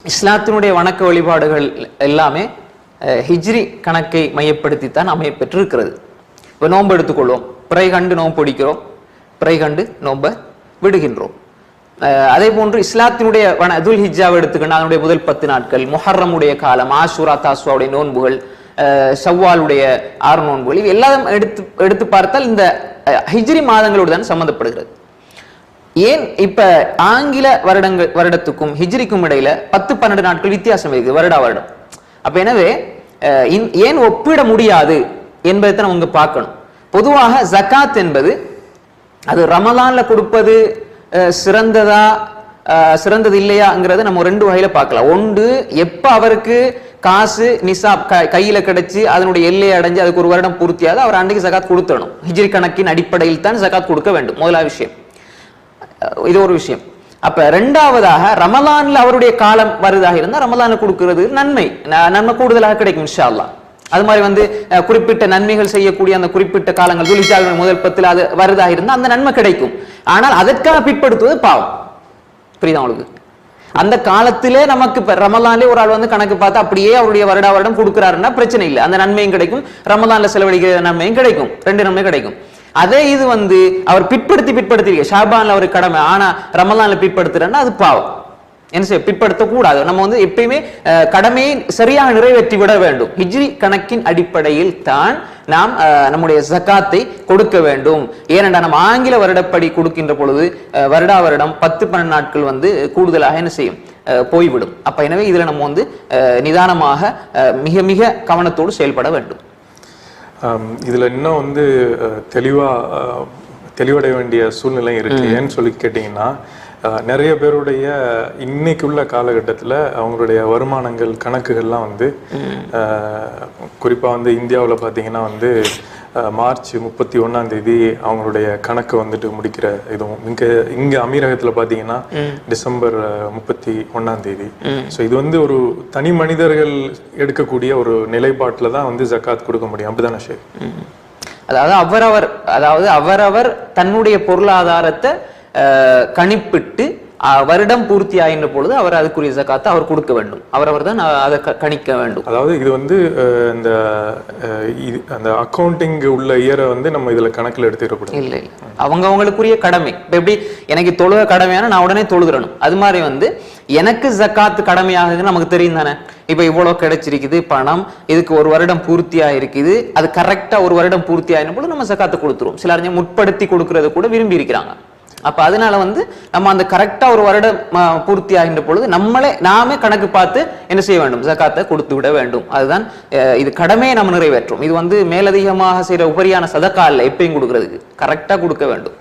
இஸ்லாத்தினுடைய வணக்க வழிபாடுகள் எல்லாமே ஹிஜ்ரி கணக்கை மையப்படுத்தித்தான் அமையப்பெற்றிருக்கிறது. இப்போ நோன்பு எடுத்துக்கொள்வோம், பிறை கண்டு நோன்பு பிடிக்கிறோம், பிறை கண்டு நோன்பை விடுகின்றோம். அதே போன்று இஸ்லாத்தினுடைய துல் ஹிஜ்ஜாவை எடுத்துக்கணும், அதனுடைய முதல் 10 நாட்கள், முஹர்ரமுடைய காலம், ஆஷூரா தாஸ்வாவுடைய நோன்புகள், ஷவ்வாலுடைய 6 நோன்புகள், இவை எல்லாம் எடுத்து பார்த்தால் இந்த ஹிஜ்ரி மாதங்களோடு தான் சம்பந்தப்படுகிறது. ஏன் இப்ப ஆங்கில வருடத்துக்கும் ஹிஜ்ரிக்கும் இடையில 10-12 நாட்கள் வித்தியாசம் இருக்குது வருடம். அப்ப எனவே ஏன் ஒப்பிட முடியாது என்பதை நம்ம இங்க பார்க்கணும். பொதுவாக ஜகாத் என்பது அது ரமலான்ல கொடுப்பது சிறந்ததா சிறந்தது இல்லையாங்கிறத நம்ம 2 வகையில பார்க்கலாம். ஒன்று, எப்ப அவருக்கு காசு நிசாப் கையில கிடைச்சு அதனுடைய எல்லையை அடைஞ்சு அதுக்கு ஒரு வருடம் பூர்த்தியாது அவர் அன்றைக்கு ஜகாத் கொடுத்தணும். ஹிஜ்ரி கணக்கின் அடிப்படையில் தான் ஜகாத் கொடுக்க வேண்டும். முதலாவது விஷயம், இது ஒரு விஷயம். அப்ப 2வதாக ரமலான்ல அவருடைய காலம் வருதாக இருந்தா ரமலான்ல கொடுக்கிறது நன்மை கூடுதலாக கிடைக்கும் இன்ஷா அல்லாஹ். அது மாதிரி குறிப்பிட்ட நன்மைகள் செய்யக்கூடிய அந்த குறிப்பிட்ட காலங்கள் துல்ஹிஜ்ஜாவின் முதல் 10 அது வருதாக இருந்தா அந்த நன்மை கிடைக்கும். ஆனால் அதற்காக பிற்படுத்துவது பாவம். புரியுதா உங்களுக்கு? அந்த காலத்திலே நமக்கு ரமலான்ல ஒரு ஆள் கணக்கு பார்த்து அப்படியே அவருடைய வருடம் கொடுக்கிறாருன்னா பிரச்சனை இல்லை, அந்த நன்மையும் கிடைக்கும், ரமலான்ல செலவழிக்கிற நன்மையும் கிடைக்கும், 2 நன்மை கிடைக்கும். அதே இது அவர் பிற்படுத்தி ஷாபான்ல ஒரு கடமை, ஆனா ரமலான்ல பிற்படுத்துறேன்னா அது பாவம். என்ன செய்ய பிற்படுத்த கூடாது. நம்ம எப்பயுமே கடமையை சரியாக நிறைவேற்றி விட வேண்டும். ஹிஜ்ரி கணக்கின் அடிப்படையில் தான் நாம் நம்முடைய ஜகாத்தை கொடுக்க வேண்டும். ஏனென்றால் நம்ம ஆங்கில வருடப்படி கொடுக்கின்ற பொழுது வருடம் 10-12 நாட்கள் கூடுதலாக என்ன செய்யும் போய்விடும். அப்ப எனவே இதுல நம்ம நிதானமாக மிக மிக கவனத்தோடு செயல்பட வேண்டும். இதுல இன்னும் தெளிவடைய வேண்டிய சூழ்நிலை இருக்கு. ஏன்னு சொல்லி கேட்டீங்கன்னா, நிறைய பேருடைய இன்னைக்கு உள்ள காலகட்டத்தில் அவங்களுடைய வருமானங்கள் கணக்குகள்லாம் குறிப்பா இந்தியாவில் பார்த்தீங்கன்னா மார்ச் 31ஆம் தேதி அவங்களுடைய கணக்கு முடிக்கிற இதுவும், இங்க அமீரகத்துல பாத்தீங்கன்னா டிசம்பர் 31ஆம் தேதி. ஸோ இது ஒரு தனி மனிதர்கள் எடுக்கக்கூடிய ஒரு நிலைப்பாட்டில் தான் ஜகாத் கொடுக்க முடியும். அப்படிதானே ஷேக்? அதாவது அவரவர் தன்னுடைய பொருளாதாரத்தை கணிப்பிட்டு வருடம் பூர்த்தி ஆகின்ற பொழுது அவர் அதுக்குரிய ஜகாத்தை அவர் கொடுக்க வேண்டும். அவரவர் தான் அதை கணிக்க வேண்டும். அதாவது இது அந்த அக்கௌண்டிங் உள்ள இயரை நம்ம இதுல கணக்குல எடுத்துக்கூடாது. இல்லை, அவங்களுக்குரிய கடமை. இப்ப எப்படி எனக்கு தொழுக கடமையான நான் உடனே தொழுகிறணும், அது மாதிரி எனக்கு ஜகாத்து கடமையாகுதுன்னு நமக்கு தெரியும் தானே. இப்ப இவ்வளவு கிடைச்சிருக்குது பணம், இதுக்கு ஒரு வருடம் பூர்த்தியா இருக்குது, அது கரெக்டா ஒரு வருடம் பூர்த்தி ஆகின பொழுது நம்ம ஜகாத்தை கொடுத்துருவோம். சில அறிஞர் முற்படுத்தி கொடுக்கறது கூட விரும்பி இருக்கிறாங்க. அப்ப அதனால நம்ம அந்த கரெக்டா ஒரு வருடம் பூர்த்தி ஆகின்ற பொழுது நாமே கணக்கு பார்த்து என்ன செய்ய வேண்டும், ஜகாத்தை கொடுத்து விட வேண்டும். அதுதான் இது கடமையை நம்ம நிறைவேற்றும். இது மேலதிகமாக செய்யற உபரியான சதக்கா இல்ல, எப்பயும் கொடுக்கறதுக்கு கரெக்டா கொடுக்க வேண்டும்.